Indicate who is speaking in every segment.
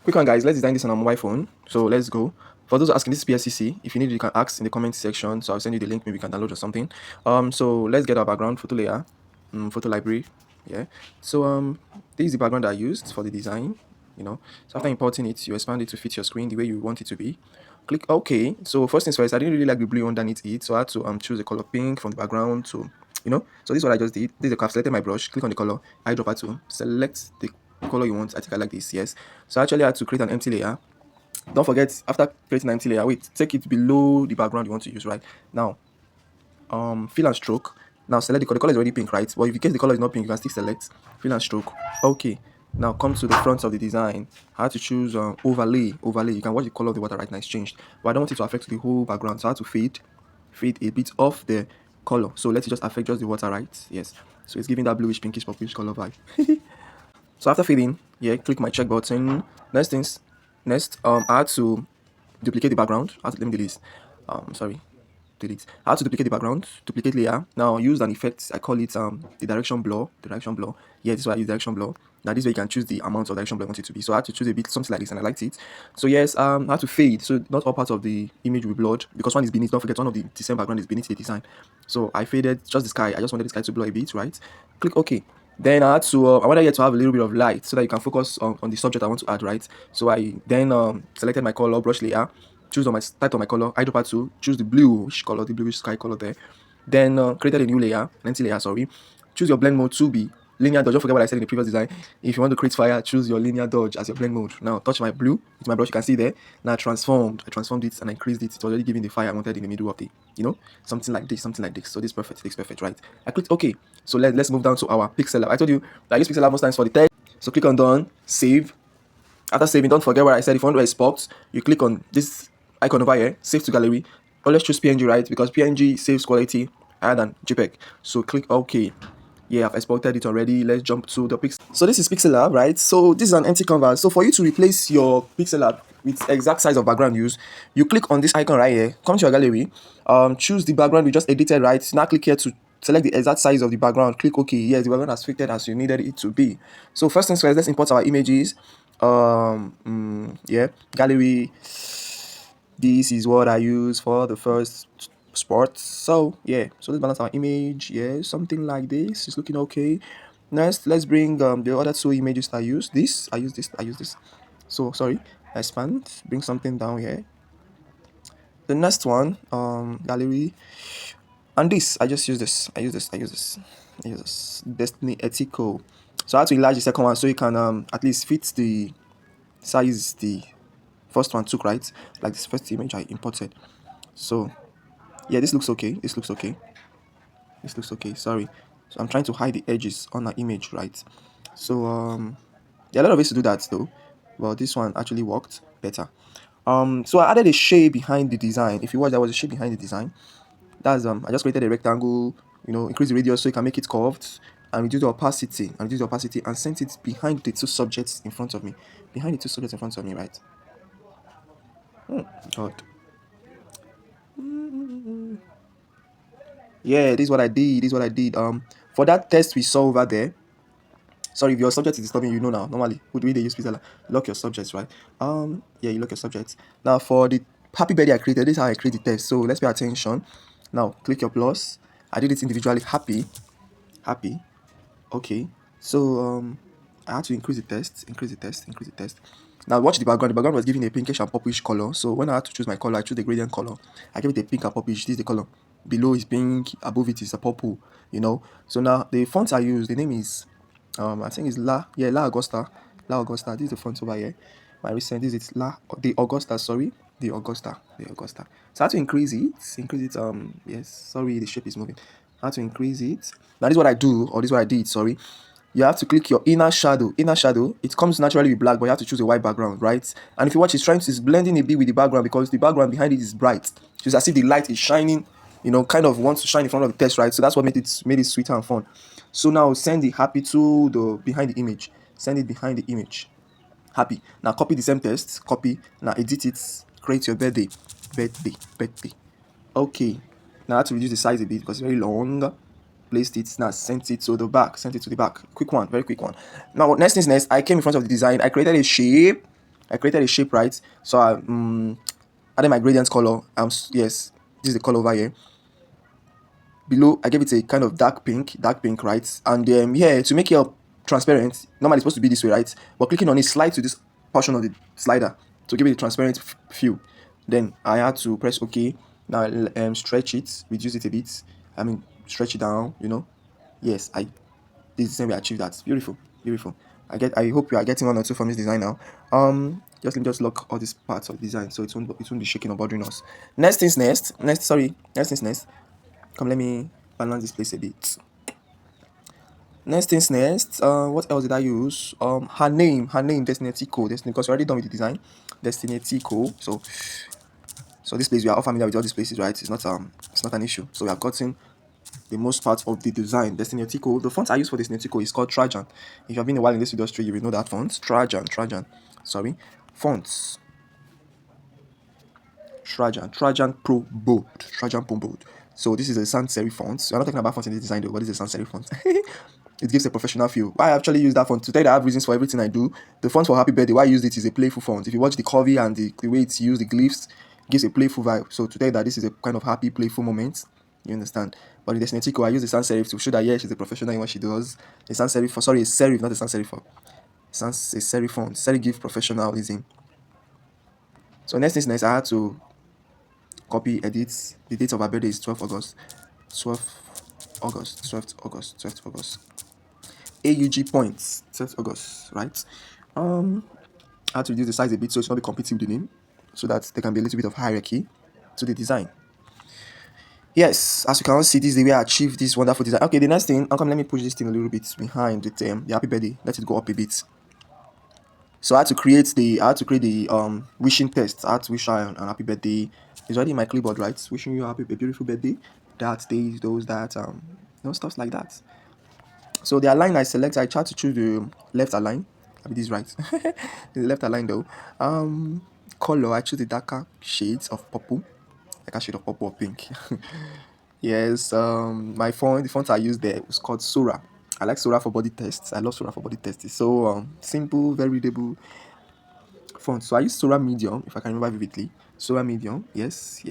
Speaker 1: Quick one, guys. Let's design this on a mobile phone. So let's go. For those asking, this is PSCC. If you need, you can ask in the comment section. So I'll send you the link. Maybe you can download or something. So let's get our background photo layer, photo library. Yeah. So this is the background I used for the design. So after importing it, you expand it to fit your screen the way you want it to be. Click OK. So first things first, I didn't really like the blue underneath it, so I had to choose the color pink from the background to, So this is what I just did. I've selected my brush. Click on the color. Eyedropper tool. Select the color you want. I think I like this. Yes. So I actually had to create an empty layer. Don't forget, after creating an empty layer, take it below the background you want to use. Right now, fill and stroke. Now select the color. The color is already pink, right? But if in case the color is not pink, you can still select fill and stroke. Okay. Now come to the front of the design. I had to choose overlay. You can watch the color of the water right now. It's changed, but I don't want it to affect the whole background. So I had to fade a bit of the color. So let it just affect just the water, right? Yes. So it's giving that bluish, pinkish, purplish color vibe. So after fading, click my check button. Next, I had to duplicate the background. Let me delete. Sorry, delete. I had to duplicate the background, duplicate layer. Now use an effect. I call it the direction blur. Yeah, this is why I use direction blur. Now this way you can choose the amount of direction blur you want it to be. So I had to choose a bit something like this, and I liked it. So yes, I had to fade. So not all parts of the image will be blurred because one is beneath. Don't forget, one of the design background is beneath the design. So I faded just the sky. I just wanted the sky to blur a bit, right? Click OK. Then I had to, I wanted here to have a little bit of light so that you can focus on the subject I want to add, right? So I then selected my color, brush layer, choose on my type of my color, eyedropper tool, choose the bluish color, the bluish sky color there. Then created a new layer, an empty layer, sorry. Choose your blend mode to be linear dodge. Don't forget what I said in the previous design. If you want to create fire, choose your linear dodge as your blend mode. Now touch my blue with my brush, you can see there. Now I transformed it and I increased it. It's already giving the fire I wanted in the middle of the, something like this. So this is perfect, it's perfect, right? I clicked OK. So let's move down to our pixel lab. I told you I use pixel lab most times for the text. So click on done, save. After saving, don't forget what I said. If you want to export, you click on this icon over here, save to gallery. Always choose PNG, right? Because PNG saves quality higher than JPEG. So click OK. Yeah, I've exported it already. Let's jump to the pixel. So this is Pixel Lab, right? So this is an empty canvas. So for you to replace your Pixel Lab with exact size of background use, you click on this icon right here. Come to your gallery. Choose the background we just edited, right? Now click here to select the exact size of the background. Click OK. Yes, the background has fitted as you needed it to be. So first things first, let's import our images. Gallery. This is what I use for the first sport. So so let's balance our image. Something like this is looking okay. Next, let's bring the other two images I use this. So sorry, expand, bring something down here. The next one, gallery, and this I just use this. I use this Destiny Ethical. So I had to enlarge the second one so you can at least fit the size the first one took, right? Like this first image I imported. So this looks okay. Sorry. So I'm trying to hide the edges on the image, right? So there are a lot of ways to do that though, but this one actually worked better. So I added a shade behind the design. If you watch, there was a shade behind the design. That's I just created a rectangle, increase the radius so you can make it curved, and reduce the opacity and sent it behind the two subjects in front of me. Right? God. Yeah, this is what I did. For that test we saw over there. Sorry, if your subject is disturbing you, now. Normally, would we they use Pixel? Lock your subjects, right? You lock your subjects. Now for the happy birthday I created, this is how I create the test. So let's pay attention. Now click your plus. I did it individually. Happy. Okay. So I had to increase the test. Now watch the background. The background was giving a pinkish and purplish color. So when I had to choose my color, I choose the gradient color. I gave it a pink and purplish. This is the color. Below is pink, above it is a purple. So now the font I use, the name is I think it's La Augusta. This is the font over here. My recent this is the Augusta, sorry. The Augusta. So I had to increase it. Yes, sorry, the shape is moving. I had to increase it. Now this is what I do, or this is what I did, sorry. You have to click your inner shadow. It comes naturally with black, but you have to choose a white background, right? And if you watch, it's blending a bit with the background because the background behind it is bright. It's as if the light is shining, kind of wants to shine in front of the text, right? So that's what made it sweeter and fun. So now send the happy to the behind the image. Send it behind the image. Happy. Now copy the same text. Copy. Now edit it. Create your birthday. Okay. Now I have to reduce the size a bit because it's very long. Placed it. Now sent it to the back. Quick one. Very quick one. Now next things next. I came in front of the design. I created a shape. I created a shape, right? So I added my gradient color. Yes, this is the color over here. Below, I gave it a kind of dark pink, right? And here, to make it up transparent, normally it's supposed to be this way, right? But clicking on it, slide to this portion of the slider to give it a transparent feel. Then I had to press OK. Now stretch it, reduce it a bit. I mean, stretch it down, Yes, this is the same way I achieved that. Beautiful, beautiful. I hope you are getting one or two from this design now. Just lock all these parts of the design so it won't be shaking or bothering us. Next things next. Next things next. Come, let me balance this place a bit. Next things next. What else did I use? Her name, Destiny Tico. Destiny, because we're already done with the design. Destiny Tico. So this place, we are all familiar with all these places, right? It's not an issue. So we have gotten the most part of the design. Destiny Tico. The font I use for Destiny Tico is called Trajan. If you have been a while in this industry, you will know that font. Trajan. Sorry, fonts. Trajan Pro Bold. Trajan Pro Bold. So this is a sans serif font. We're not talking about fonts in this design though, but this is a sans serif font. It gives a professional feel. Why I actually use that font? To tell you that I have reasons for everything I do. The font for Happy Birthday, why I used it is a playful font. If you watch the curvy and the way it's used, the glyphs, it gives a playful vibe. So to tell you that this is a kind of happy, playful moment, you understand? But in the Snetico, I use the sans serif to show that, yeah, she's a professional in what she does. A sans serif, sorry, a serif, not a sans serif. A serif font. Serif gives professionalism. So next thing next, I had to copy, edit. The date of her birthday is 12th August. 12th August. AUG points, 12th August, right? I had to reduce the size a bit so it's not be competing with the name, so that there can be a little bit of hierarchy to the design. Yes, as you can all see, this is the way I achieved this wonderful design. Okay, the next thing, let me push this thing a little bit behind the happy birthday. Let it go up a bit. So I had to create the wishing test. I had to wish her an happy birthday. It's already in my clipboard, right? Wishing you a beautiful birthday. That days, those that stuff like that. So the align I select, I try to choose the left align. I mean, this is right. The left align though. Color, I choose the darker shades of purple, like a shade of purple or pink. Yes. The font I used there was called Sora. I like Sora for body tests. I love Sora for body tests. It's so simple, very readable font. So I use Sora Medium, if I can remember vividly. Sora Medium. Yes.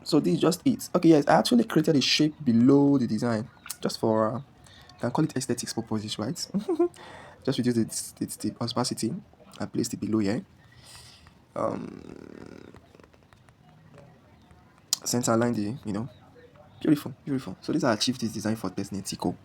Speaker 1: So this is just it. Okay, yes, I actually created a shape below the design, just for you can call it aesthetics purposes, right? Just reduce the opacity. I placed it below here. Center align the, beautiful. So this I achieved this design for Destiny Tico.